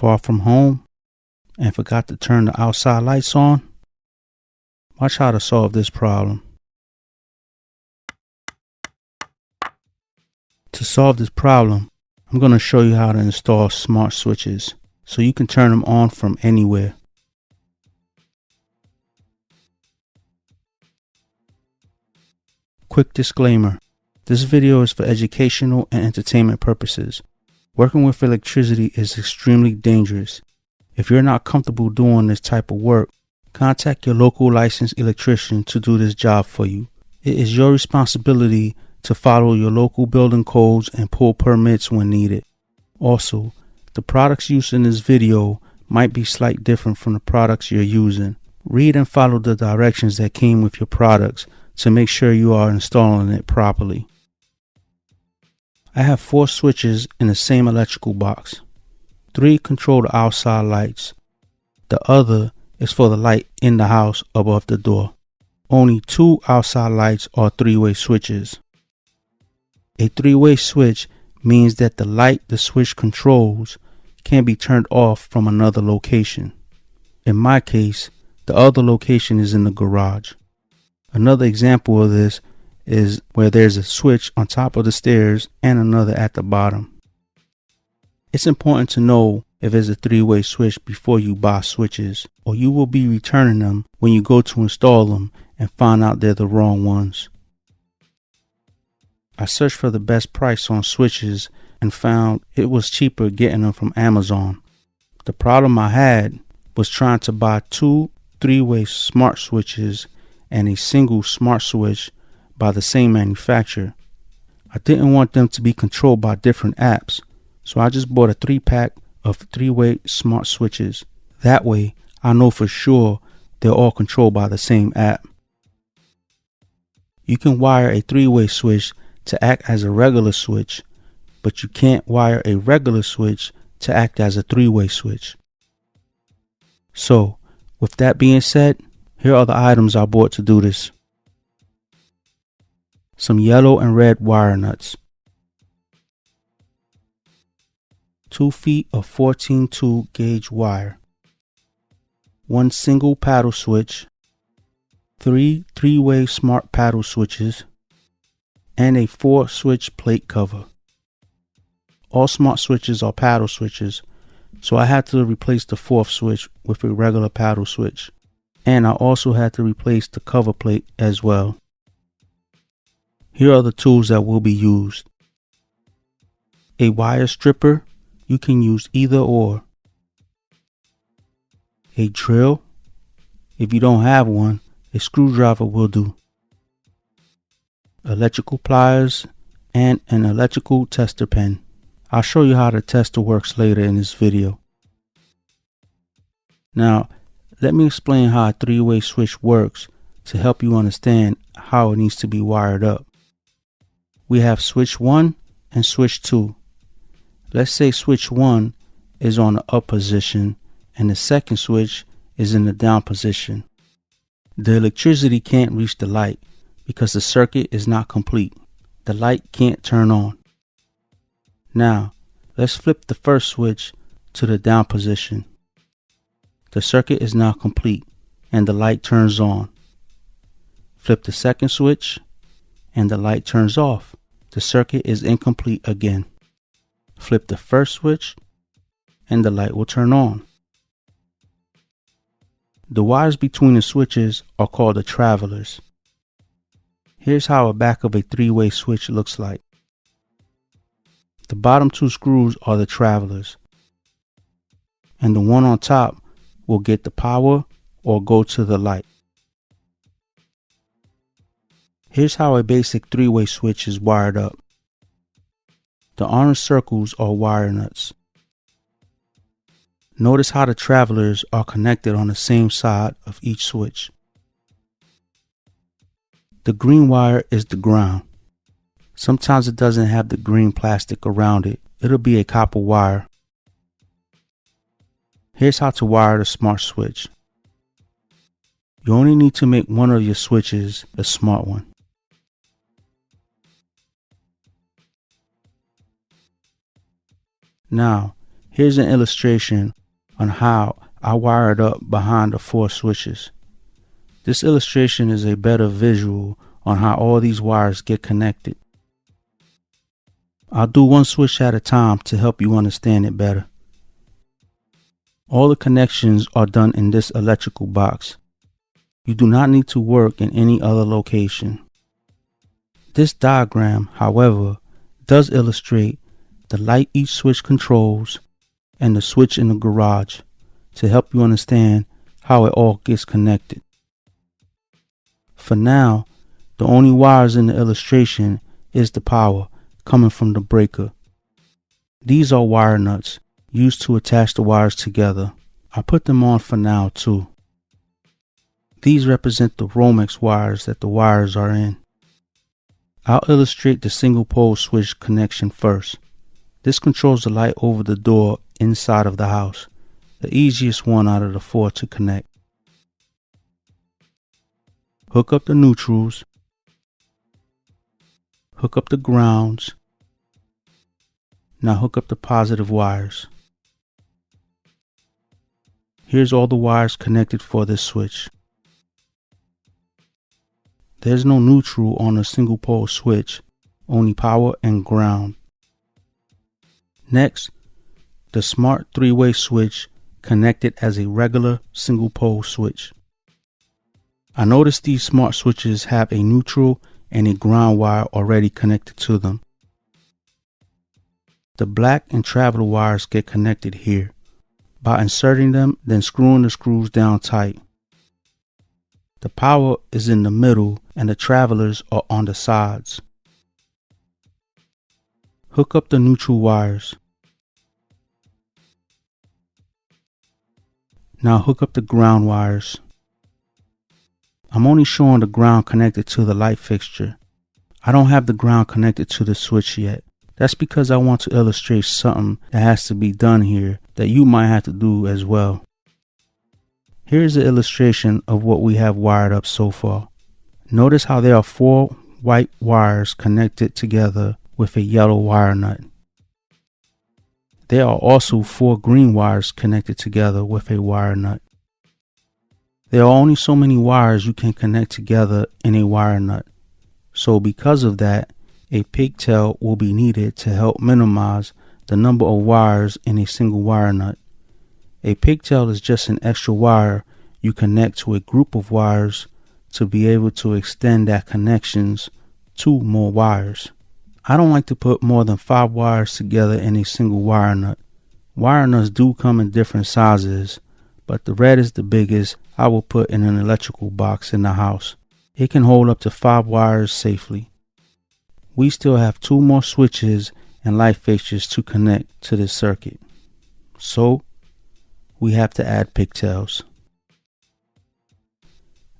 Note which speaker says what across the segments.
Speaker 1: far from home and forgot to turn the outside lights on? Watch how to solve this problem. To solve this problem, I'm going to show you how to install smart switches so you can turn them on from anywhere. Quick disclaimer. This video is for educational and entertainment purposes. Working with electricity is extremely dangerous. If you're not comfortable doing this type of work, contact your local licensed electrician to do this job for you. It is your responsibility to follow your local building codes and pull permits when needed. Also, the products used in this video might be slightly different from the products you're using. Read and follow the directions that came with your products to make sure you are installing it properly. I have 4 switches in the same electrical box. 3 control the outside lights. The other is for the light in the house above the door. Only 2 outside lights are 3-way switches. A 3-way switch means that the light the switch controls can be turned off from another location. In my case, the other location is in the garage. Another example of this is where there's a switch on top of the stairs and another at the bottom. It's important to know if it's a 3-way switch before you buy switches, or you will be returning them when you go to install them and find out they're the wrong ones. I searched for the best price on switches and found it was cheaper getting them from Amazon. The problem I had was trying to buy 2 3-way smart switches and a single smart switch by the same manufacturer. I didn't want them to be controlled by different apps, so I just bought a 3-pack of 3-way smart switches. That way, I know for sure they're all controlled by the same app. You can wire a 3-way switch to act as a regular switch, but you can't wire a regular switch to act as a 3-way switch. So, with that being said, here are the items I bought to do this. Some yellow and red wire nuts. 2 feet of 14-2 gauge wire. 1 single paddle switch. 3 3-way smart paddle switches. And a 4-switch plate cover. All smart switches are paddle switches, so I had to replace the 4th switch with a regular paddle switch. And I also had to replace the cover plate as well. Here are the tools that will be used. A wire stripper, you can use either or. A drill, if you don't have one, a screwdriver will do. Electrical pliers and an electrical tester pen. I'll show you how the tester works later in this video. Now, let me explain how a 3-way switch works to help you understand how it needs to be wired up. We have switch 1 and switch 2. Let's say switch 1 is on the up position and the second switch is in the down position. The electricity can't reach the light because the circuit is not complete. The light can't turn on. Now, let's flip the first switch to the down position. The circuit is now complete and the light turns on. Flip the second switch and the light turns off. The circuit is incomplete again. Flip the first switch and the light will turn on. The wires between the switches are called the travelers. Here's how a back of a 3-way switch looks like. The bottom 2 screws are the travelers, and the one on top will get the power or go to the light. Here's how a basic 3-way switch is wired up. The orange circles are wire nuts. Notice how the travelers are connected on the same side of each switch. The green wire is the ground. Sometimes it doesn't have the green plastic around it. It'll be a copper wire. Here's how to wire the smart switch. You only need to make one of your switches a smart one. Now, Here's an illustration on how I wired up behind the 4 switches. This illustration is a better visual on how all these wires get connected. I'll do one switch at a time to help you understand it better. All the connections are done in this electrical box. You do not need to work in any other location. This diagram, however, does illustrate the light each switch controls and the switch in the garage to help you understand how it all gets connected. For now, the only wires in the illustration is the power coming from the breaker. These are wire nuts used to attach the wires together. I put them on for now too. These represent the Romex wires that the wires are in. I'll illustrate the single pole switch connection first. This controls the light over the door inside of the house, the easiest one out of the 4 to connect. Hook up the neutrals, hook up the grounds. Now hook up the positive wires. Here's all the wires connected for this switch. There's no neutral on a single pole switch, only power and ground. Next, the smart 3-way switch connected as a regular single pole switch. I noticed these smart switches have a neutral and a ground wire already connected to them. The black and traveler wires get connected here by inserting them, then screwing the screws down tight. The power is in the middle and the travelers are on the sides. Hook up the neutral wires. Now hook up the ground wires. I'm only showing the ground connected to the light fixture. I don't have the ground connected to the switch yet. That's because I want to illustrate something that has to be done here that you might have to do as well. Here's an illustration of what we have wired up so far. Notice how there are 4 white wires connected together with a yellow wire nut. There are also 4 green wires connected together with a wire nut. There are only so many wires you can connect together in a wire nut. So because of that, a pigtail will be needed to help minimize the number of wires in a single wire nut. A pigtail is just an extra wire you connect to a group of wires to be able to extend that connections to more wires. I don't like to put more than 5 wires together in a single wire nut. Wire nuts do come in different sizes, but the red is the biggest I will put in an electrical box in the house. It can hold up to 5 wires safely. We still have 2 more switches and light fixtures to connect to this circuit. So, we have to add pigtails.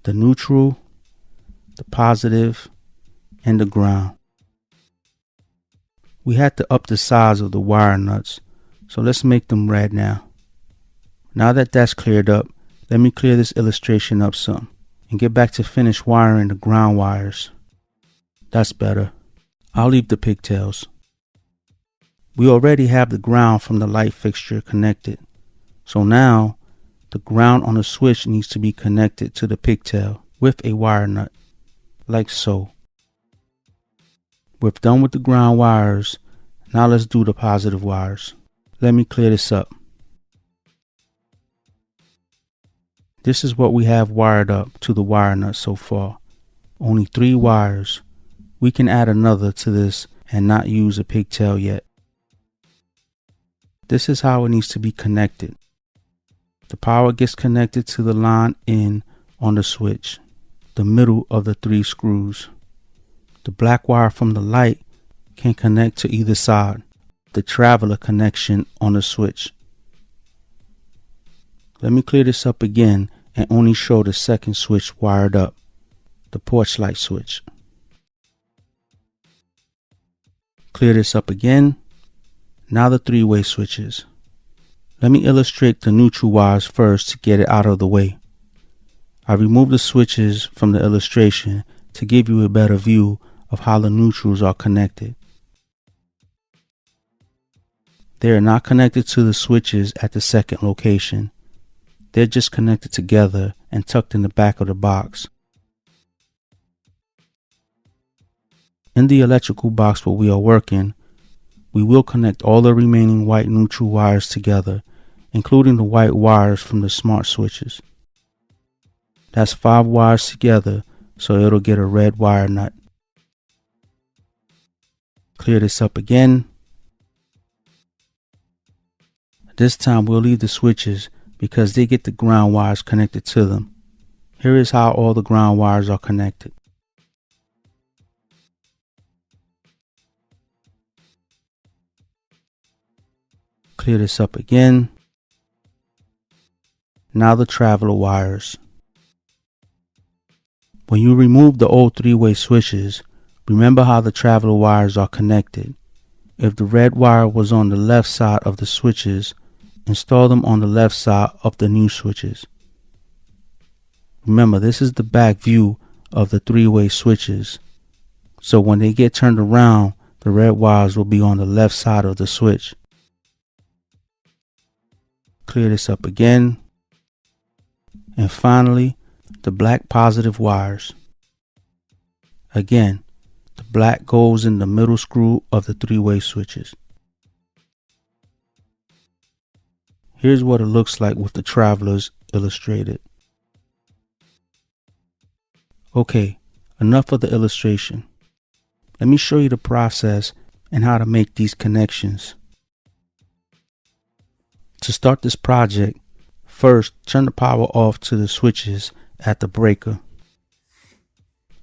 Speaker 1: The neutral, the positive, and the ground. We had to up the size of the wire nuts, so let's make them red now. Now that that's cleared up, let me clear this illustration up some and get back to finish wiring the ground wires. That's better. I'll leave the pigtails. We already have the ground from the light fixture connected. So now, the ground on the switch needs to be connected to the pigtail with a wire nut, like so. We're done with the ground wires. Now let's do the positive wires. Let me clear this up. This is what we have wired up to the wire nut so far. Only 3 wires. We can add another to this and not use a pigtail yet. This is how it needs to be connected. The power gets connected to the line in on the switch, the middle of the 3 screws. The black wire from the light can connect to either side, the traveler connection on the switch. Let me clear this up again and only show the second switch wired up, the porch light switch. Clear this up again. Now the 3-way switches. Let me illustrate the neutral wires first to get it out of the way. I removed the switches from the illustration to give you a better view of how the neutrals are connected. They are not connected to the switches at the second location. They're just connected together and tucked in the back of the box. In the electrical box where we are working, we will connect all the remaining white neutral wires together, including the white wires from the smart switches. That's 5 wires together, so it'll get a red wire nut. Clear this up again. This time we'll leave the switches because they get the ground wires connected to them. Here is how all the ground wires are connected. Clear this up again. Now the traveler wires. When you remove the old 3-way switches, remember how the traveler wires are connected. If the red wire was on the left side of the switches, install them on the left side of the new switches. Remember, this is the back view of the 3-way switches. So when they get turned around, the red wires will be on the left side of the switch. Clear this up again. And finally, the black positive wires. Again, the black goes in the middle screw of the 3-way switches. Here's what it looks like with the travelers illustrated. Okay, enough of the illustration. Let me show you the process and how to make these connections. To start this project, first turn the power off to the switches at the breaker.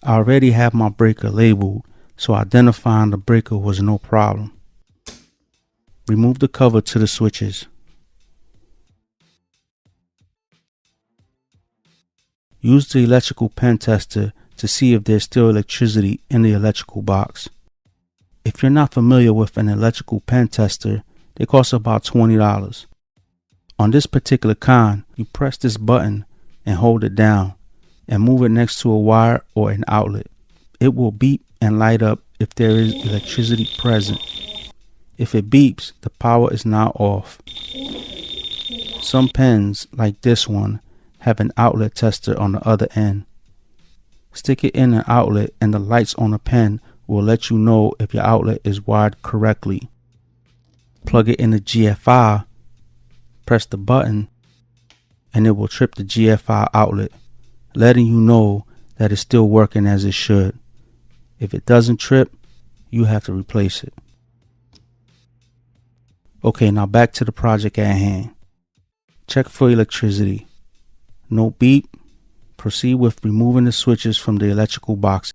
Speaker 1: I already have my breaker labeled, so identifying the breaker was no problem. Remove the cover to the switches. Use the electrical pen tester to see if there's still electricity in the electrical box. If you're not familiar with an electrical pen tester, they cost about $20. On this particular kind, you press this button and hold it down and move it next to a wire or an outlet. It will beep and light up if there is electricity present. If it beeps, the power is now off. Some pens, like this one, have an outlet tester on the other end. Stick it in an outlet and the lights on the pen will let you know if your outlet is wired correctly. Plug it in the GFI, press the button, and it will trip the GFI outlet, letting you know that it's still working as it should. If it doesn't trip, you have to replace it. Okay, now back to the project at hand. Check for electricity. No beep. Proceed with removing the switches from the electrical box.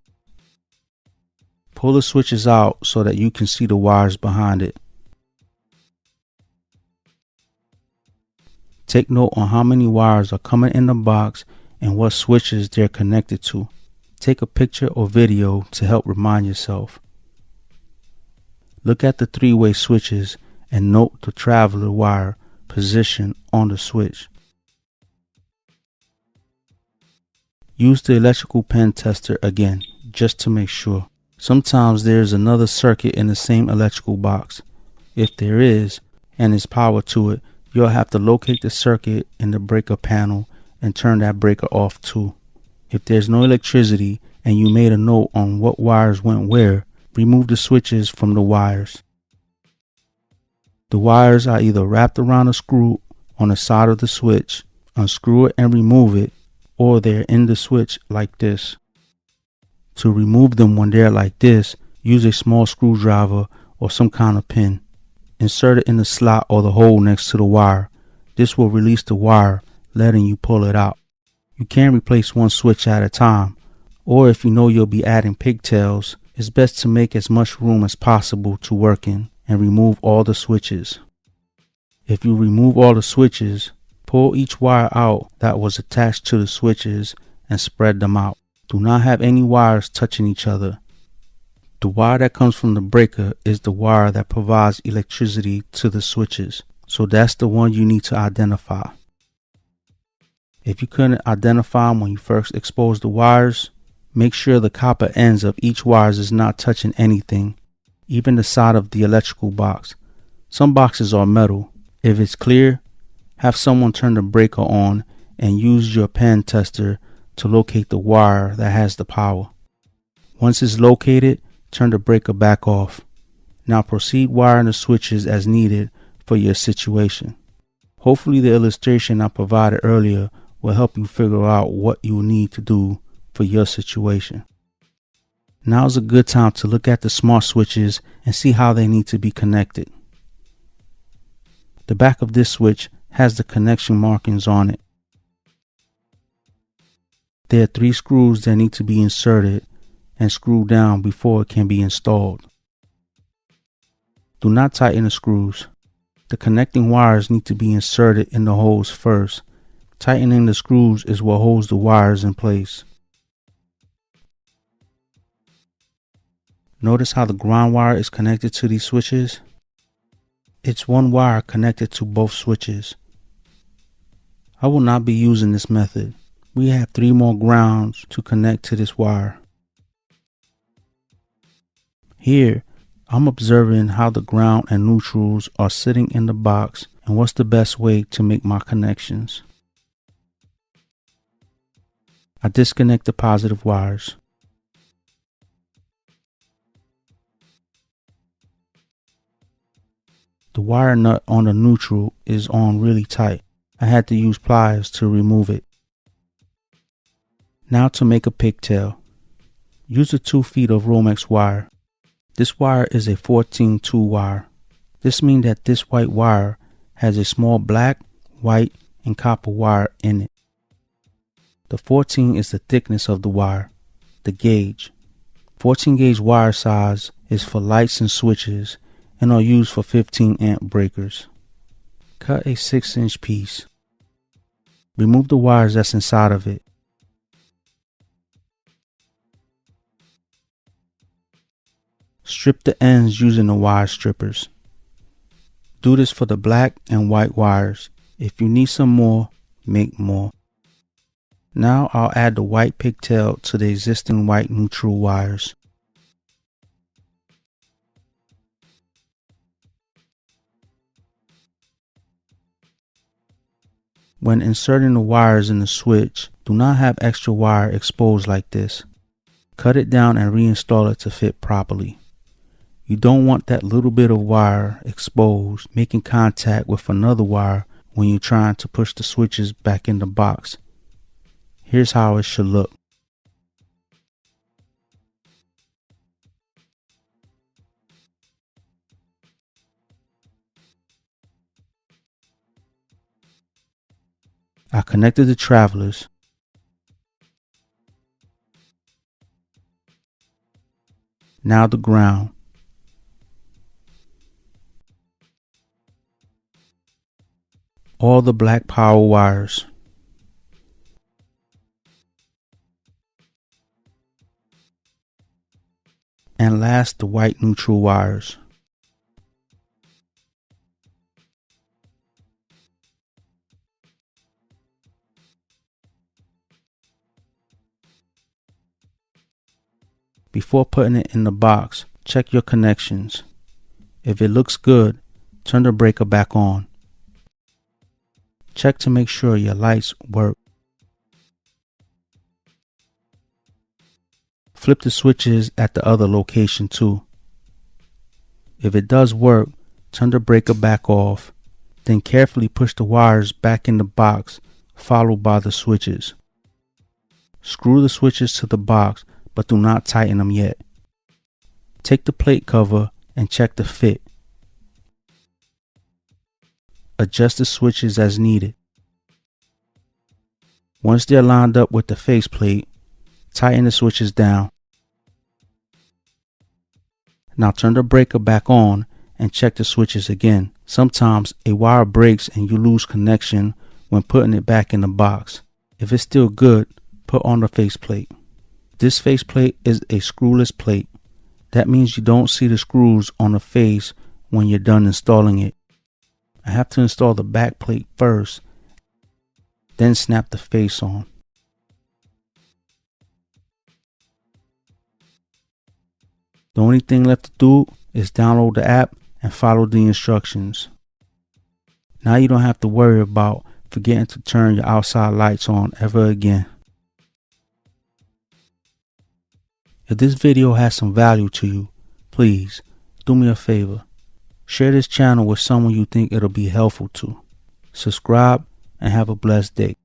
Speaker 1: Pull the switches out so that you can see the wires behind it. Take note on how many wires are coming in the box and what switches they're connected to. Take a picture or video to help remind yourself. Look at the 3-way switches and note the traveler wire position on the switch. Use the electrical pen tester again, just to make sure. Sometimes there is another circuit in the same electrical box. If there is, and there's power to it, you'll have to locate the circuit in the breaker panel and turn that breaker off too. If there's no electricity and you made a note on what wires went where, remove the switches from the wires. The wires are either wrapped around a screw on the side of the switch, unscrew it and remove it, or they're in the switch like this. To remove them when they're like this, use a small screwdriver or some kind of pin. Insert it in the slot or the hole next to the wire. This will release the wire, letting you pull it out. You can replace one switch at a time, or if you know you'll be adding pigtails, it's best to make as much room as possible to work in and remove all the switches. If you remove all the switches, pull each wire out that was attached to the switches and spread them out. Do not have any wires touching each other. The wire that comes from the breaker is the wire that provides electricity to the switches, so that's the one you need to identify. If you couldn't identify them when you first exposed the wires, make sure the copper ends of each wire is not touching anything, even the side of the electrical box. Some boxes are metal. If it's clear, have someone turn the breaker on and use your pen tester to locate the wire that has the power. Once it's located, turn the breaker back off. Now proceed wiring the switches as needed for your situation. Hopefully the illustration I provided earlier will help you figure out what you will need to do for your situation. Now is a good time to look at the smart switches and see how they need to be connected. The back of this switch has the connection markings on it. There are 3 screws that need to be inserted and screwed down before it can be installed. Do not tighten the screws. The connecting wires need to be inserted in the holes first. Tightening the screws is what holds the wires in place. Notice how the ground wire is connected to these switches? It's one wire connected to both switches. I will not be using this method. We have 3 more grounds to connect to this wire. Here, I'm observing how the ground and neutrals are sitting in the box and what's the best way to make my connections. I disconnect the positive wires. The wire nut on the neutral is on really tight. I had to use pliers to remove it. Now to make a pigtail. Use the 2 feet of Romex wire. This wire is a 14-2 wire. This means that this white wire has a small black, white, and copper wire in it. The 14 is the thickness of the wire, the gauge. 14 gauge wire size is for lights and switches and are used for 15 amp breakers. Cut a 6-inch piece. Remove the wires that's inside of it. Strip the ends using the wire strippers. Do this for the black and white wires. If you need some more, make more. Now I'll add the white pigtail to the existing white neutral wires. When inserting the wires in the switch, do not have extra wire exposed like this. Cut it down and reinstall it to fit properly. You don't want that little bit of wire exposed, making contact with another wire when you're trying to push the switches back in the box. Here's how it should look. I connected the travelers. Now the ground. All the black power wires. And last, the white neutral wires. Before putting it in the box, check your connections. If it looks good, turn the breaker back on. Check to make sure your lights work. Flip the switches at the other location too. If it does work, turn the breaker back off, then carefully push the wires back in the box, followed by the switches. Screw the switches to the box, but do not tighten them yet. Take the plate cover and check the fit. Adjust the switches as needed. Once they're lined up with the faceplate, tighten the switches down. Now turn the breaker back on and check the switches again. Sometimes a wire breaks and you lose connection when putting it back in the box. If it's still good, put on the faceplate. This faceplate is a screwless plate. That means you don't see the screws on the face when you're done installing it. I have to install the back plate first, then snap the face on. The only thing left to do is download the app and follow the instructions. Now you don't have to worry about forgetting to turn your outside lights on ever again. If this video has some value to you, please do me a favor. Share this channel with someone you think it'll be helpful to. Subscribe and have a blessed day.